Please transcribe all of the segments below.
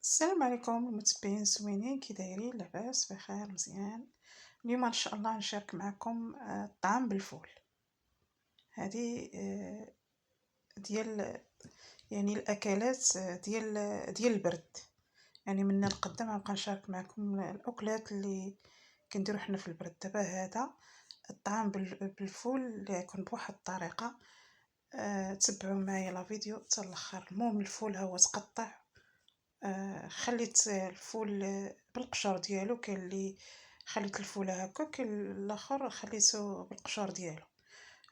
السلام عليكم المتبعين زوينين، كي دايرين؟ لاباس بخير مزيان. اليوم ان شاء الله نشارك معكم الطعام بالفول. هذه ديال يعني الاكلات ديال البرد. يعني من القدام غنبقى نشارك معكم الاكلات اللي كنديرو حنا في البرد. دابا هذا الطعام بالفول اللي يكون بواحد الطريقه. تبعوا معايا لا فيديو حتى الاخر. المهم الفول ها هو تقطع. خليت الفول بالقشور ديالو، كاين اللي خليت الفول هكا، كاين الاخر خليته بالقشور ديالو.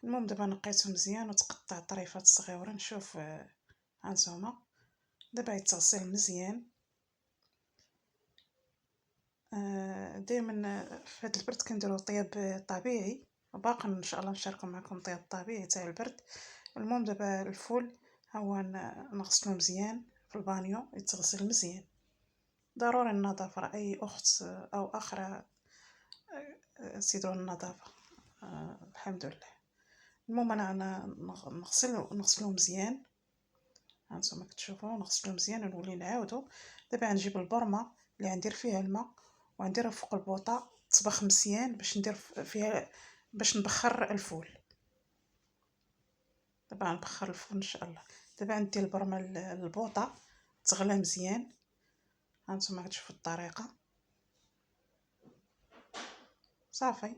المهم دابا نقيته مزيان وتقطع طريفات صغيره. نشوف هانتوما دابا يتغسل مزيان. دائما في هذا البرد كنديرو طياب طبيعي، وباقا ان شاء الله نشاركو معكم طياب طبيعي تاع البرد. المهم دابا الفول ها هو نغسلو مزيان في البانيو، يتغسل مزيان. ضروري النظافة، أي أخت أو أخرى سيدوا النظافة. الحمد لله. المهم أنا نغسلو مزيان. هانتوما كتشوفوا نغسلو مزيان ونولي نعاودو. دابا غنجيب البرمة اللي غندير فيها الماء وغنديرها فوق البوطة تطبخ مزيان باش ندير فيها، باش نبخر الفول. دابا غنبخر الفول ان شاء الله. دابا ندير البرمة للبوطة تغلى مزيان. هانتوما كتشوفوا الطريقة صافي.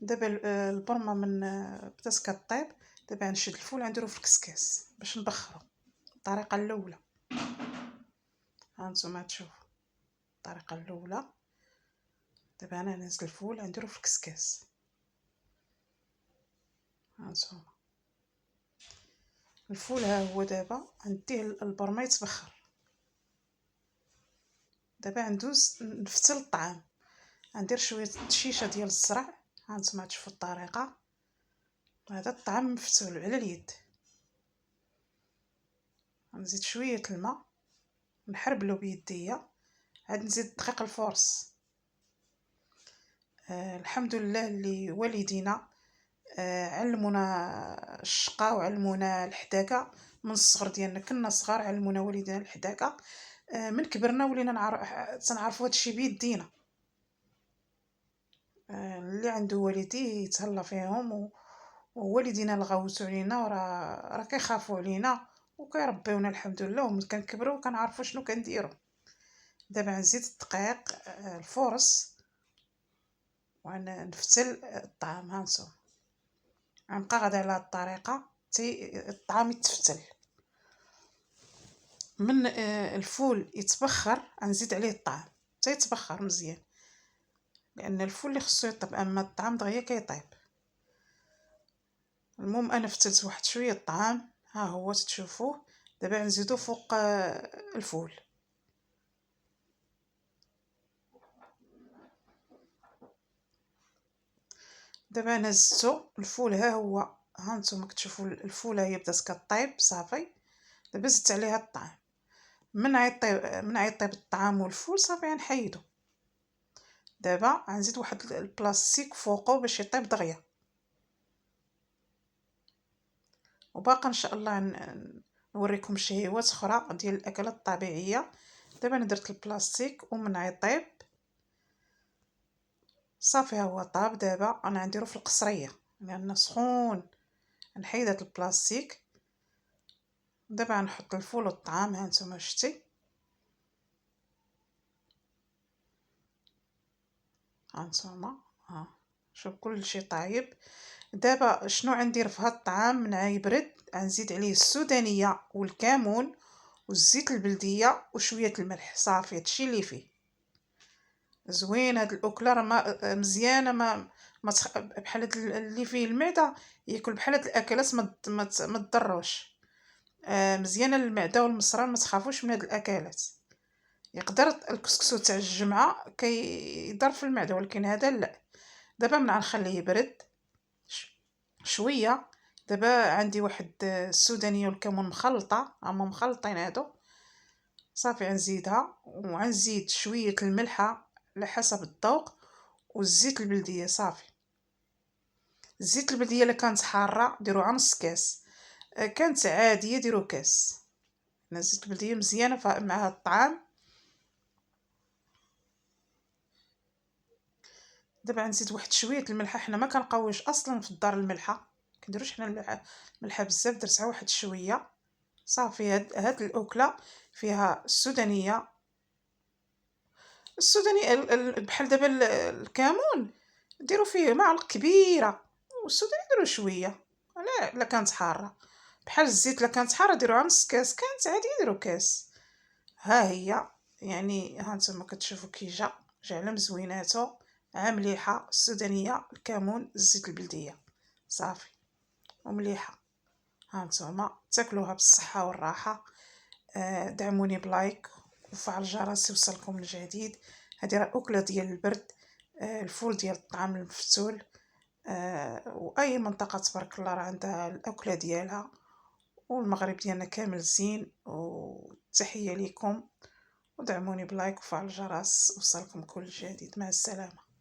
دابا البرمه من بدات كطيب. دابا نشد الفول غنديرو في الكسكاس باش نبخرو. الطريقه الاولى هانتوما تشوفوا الطريقه الاولى. دابا انا نزل الفول غنديرو في الكسكاس. هانتوما الفول ها هو. دابا غنديه البرمه يتبخر. دابا ندوز نفتل الطعام. غندير شويه تشيشه ديال الزرع. هانتوما تشوفوا الطريقه. هذا الطعام مفتول على اليد. نزيد شويه الماء نحربلو بيديا. عاد نزيد دقيق الفورص. الحمد لله اللي والدينا علمونا الشقا وعلمونا الحداقه من الصغر ديالنا. كنا صغار علمونا والدينا الحداقه. من كبرنا ولينا تنعرفوا هادشي بيدينا. اللي عنده والديه يتهلا فيهم، ووالدينا الغوتو علينا وراه كيخافوا علينا وكيربيونا الحمد لله. ومن كنكبروا كنعرفوا شنو كنديروا. دابا نزيد الدقيق الفورص ونفتل الطعام. هانتوما غنبقى غادا على هاد الطريقه حتى الطعام يتفتل. من الفول يتبخر غنزيد عليه الطعام حتى يتبخر مزيان، لان الفول اللي خصو يطيب، اما الطعام دغيا كيطيب. المهم انا فتلت واحد شويه الطعام ها هو تشوفوه. دابا نزيدو فوق الفول. دابا انا زدتو الفول ها هو. هانتوما كتشوفوا الفول هي بدات كطيب صافي. دابا زدت عليها الطعام. من عيطيب الطعام والفول صافي غنحيدو. دابا غنزيد واحد البلاستيك فوقو باش يطيب دغيا. وباقا ان شاء الله نوريكم شهيوات اخرى ديال الاكلات الطبيعيه. دابا انا درت البلاستيك ومن يطيب صافي ها هو طاب. دابا انا نديرو في القصريه لان سخون. نحيد هاد البلاستيك. دابا نحط الفول والطعام. ها نتوما شتي. هانتوما شوف كلشي طايب. دابا شنو غندير في هاد الطعام من يبرد؟ غنزيد عليه السودانيه والكمون والزيت البلديه وشويه الملح صافي. هادشي اللي فيه زوين. هاد الاكله راه مزيانه. بحال هاد اللي فيه المعده ياكل بحال هاد الاكلات ما تضروش. مزيانه للمعده والمصران. ما تخافوش من هاد الاكلات. يقدر الكسكسو تاع الجمعه كيضر في المعده، ولكن هذا لا. دابا من غنخليه يبرد شويه. دابا عندي واحد السودانيه والكمون مخلطه، هما مخلطين هادو صافي. غنزيدها وغنزيد شويه الملحه على حسب الذوق والزيت البلديه صافي. الزيت البلديه الا كانت حاره ديروا نص كاس، كانت عاديه ديروا كاس. درنا الزيت البلديه مزيانه مع هذا الطعام. دابا غنزيد واحد شويه الملحه، حنا ما كنقاويوش اصلا في الدار الملحه، كنديروش حنا الملحه بزاف، درت غير واحد شويه صافي. هاد الاكله فيها السوداني بحال دابا الكمون ديروا فيه معلقه كبيره، والسوداني ديروا شويه، لا كانت حاره. بحال الزيت لا كانت حاره ديروها نص كاس، كانت عادي ديروا كاس. ها هي يعني ها نتوما كتشوفوا كي جا على مزويناتو، مليحه السودانيه، الكمون، الزيت البلديه، صافي ومليحه. ها نتوما تاكلوها بالصحه والراحه. دعموني بلايك وفعل الجرس يوصلكم الجديد. هذه راه اكله ديال البرد، الفول ديال الطعام المفتول. واي منطقه تبارك الله راه عندها الاكله ديالها، والمغرب ديالنا كامل زين. وتحيه ليكم، ودعموني بلايك وفعل الجرس يوصلكم كل جديد. مع السلامه.